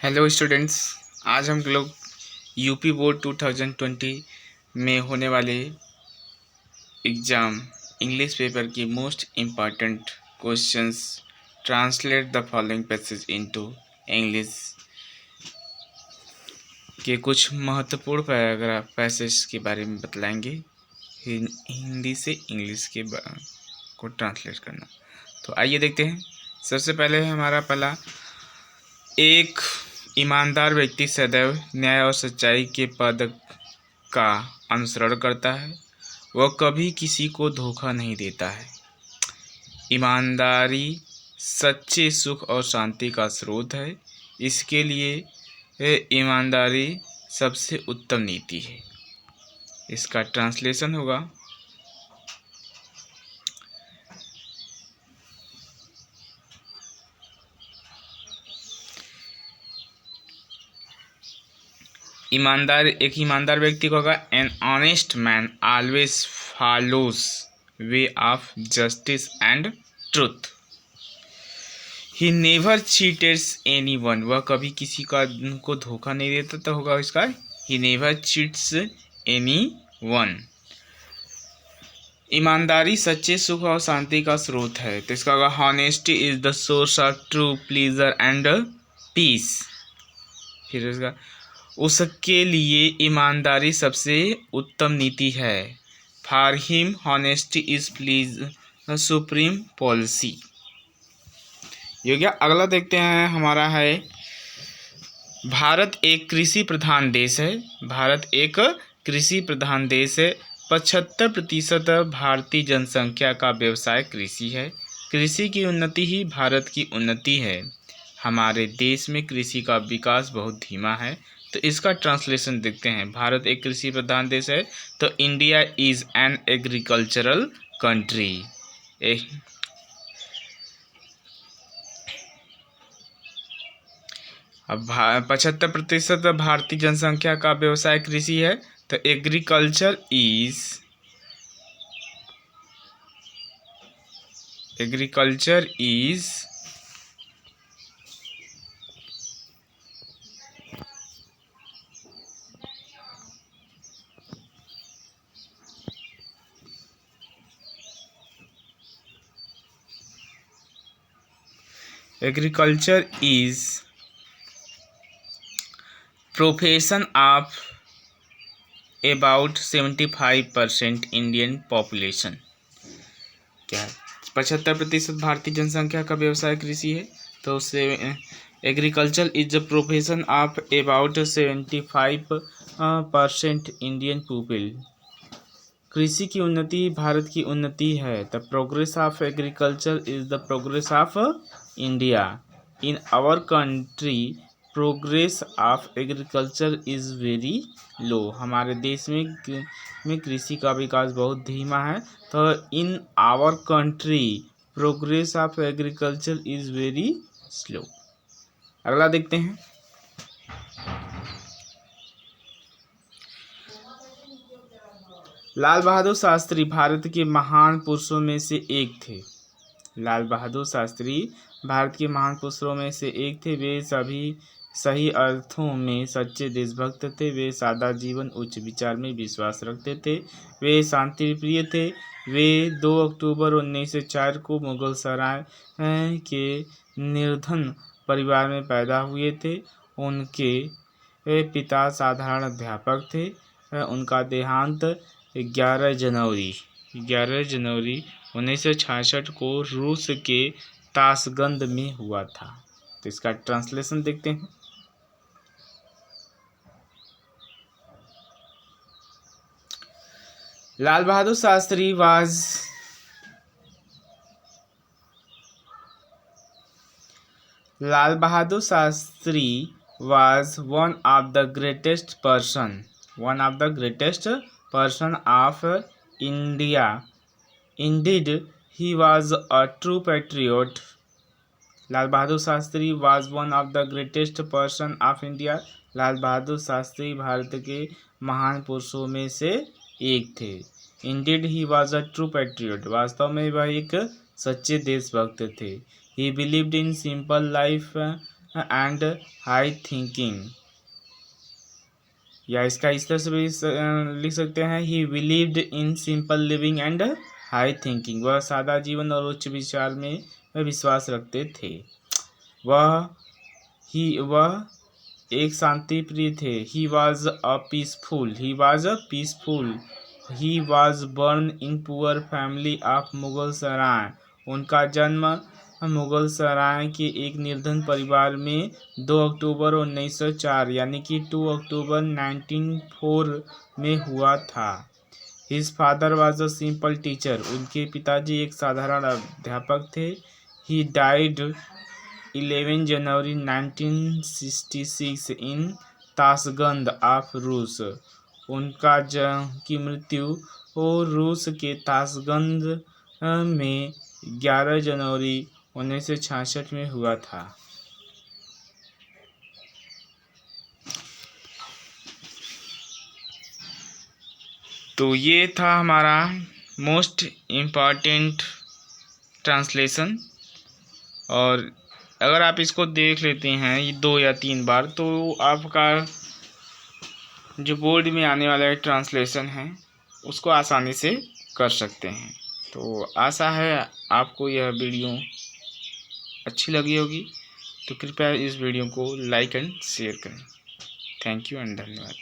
Hello students. आज हम लोग यूपी बोर्ड 2020 में होने वाले एग्ज़ाम इंग्लिश पेपर की most important questions translate the following passage into English के कुछ महत्वपूर्ण पैराग्राफ पैसेज के बारे में बतलाएंगे। हिंदी से इंग्लिश को ट्रांसलेट करना। तो आइए देखते हैं। सबसे पहले हमारा पहला, एक ईमानदार व्यक्ति सदैव न्याय और सच्चाई के पद का अनुसरण करता है। वह कभी किसी को धोखा नहीं देता है। ईमानदारी सच्चे सुख और शांति का स्रोत है। इसके लिए ईमानदारी सबसे उत्तम नीति है। इसका ट्रांसलेशन होगा, एक ईमानदार व्यक्ति को होगा, an honest man always follows way of justice and truth. He never cheated anyone, वह कभी किसी को धोखा नहीं देता। तो होगा इसका, he never cheats any one. ईमानदारी सच्चे सुख और शांति का स्रोत है। तो इसका होगा, honesty is the source of true pleasure and peace. फिर इसका, उसके लिए ईमानदारी सबसे उत्तम नीति है। For him honesty is please supreme policy. ये क्या, अगला देखते हैं। हमारा है, भारत एक कृषि प्रधान देश है। भारत एक कृषि प्रधान देश है। 75% भारतीय जनसंख्या का व्यवसाय कृषि है। कृषि की उन्नति ही भारत की उन्नति है। हमारे देश में कृषि का विकास बहुत धीमा है। तो इसका ट्रांसलेशन देखते हैं। भारत एक कृषि प्रधान देश है, तो India is an agricultural country. अब 75% भारतीय जनसंख्या का व्यवसाय कृषि है, तो agriculture is profession of about 75% Indian population. क्या है, 75% भारतीय जनसंख्या का व्यवसाय कृषि है। तो उससे agriculture is the profession of about 75% Indian people. कृषि की उन्नति भारत की उन्नति है। The progress of agriculture is the progress of India. In our country progress of agriculture is very low. हमारे देश में कृषि का विकास बहुत धीमा है। तो in our country progress of agriculture is very slow. अगला देखते हैं। लाल बहादुर शास्त्री भारत के महान पुरुषों में से एक थे। लाल बहादुर शास्त्री भारत के महान पुरुषों में से एक थे। वे सभी सही अर्थों में सच्चे देशभक्त थे। वे सादा जीवन, उच्च विचार में विश्वास रखते थे। वे शांति प्रिय थे। वे 2 अक्टूबर 1904 को मुगल सराय के निर्धन परिवार में पैदा हुए थे। उनके पिता साधारण अध्यापक थे। उनका देहांत 11 जनवरी 1966 को रूस के ताशगंद में हुआ था। तो इसका ट्रांसलेशन देखते हैं। Lal Bahadur Shastri was one of the greatest person of India. Indeed, he was a true patriot. Lal Bahadur Shastri was one of the greatest person of India. Lal Bahadur Shastri Bharat के महान पुरुषों में से एक थे। Indeed, he was a true patriot. वास्तव में वह एक सच्चे देशभक्त थे। He believed in simple life and high thinking, या इसका इस तरह से भी लिख सकते हैं, ही believed in simple living and high thinking, वह सादा जीवन और उच्च विचार में विश्वास रखते थे। वह एक शांति प्रिय थे। He was a peaceful, he was born in poor family of Mughal Sarai, उनका जन्म मुगल सराय के एक निर्धन परिवार में 2 अक्टूबर 1904 यानी कि 2 अक्टूबर 1904 में हुआ था। His father was a simple teacher, उनके पिताजी एक साधारण अध्यापक थे। He died 11 January 1966 in ताशगंद of रूस, की मृत्यु रूस के ताशगंद में 11 जनवरी 1966 में हुआ था। तो ये था हमारा मोस्ट इम्पॉर्टेंट ट्रांसलेशन, और अगर आप इसको देख लेते हैं 2 या 3 बार तो आपका जो बोर्ड में आने वाला ट्रांसलेशन है उसको आसानी से कर सकते हैं। तो आशा है आपको यह वीडियो अच्छी लगी होगी, तो कृपया इस वीडियो को लाइक एंड शेयर करें। थैंक यू एंड धन्यवाद।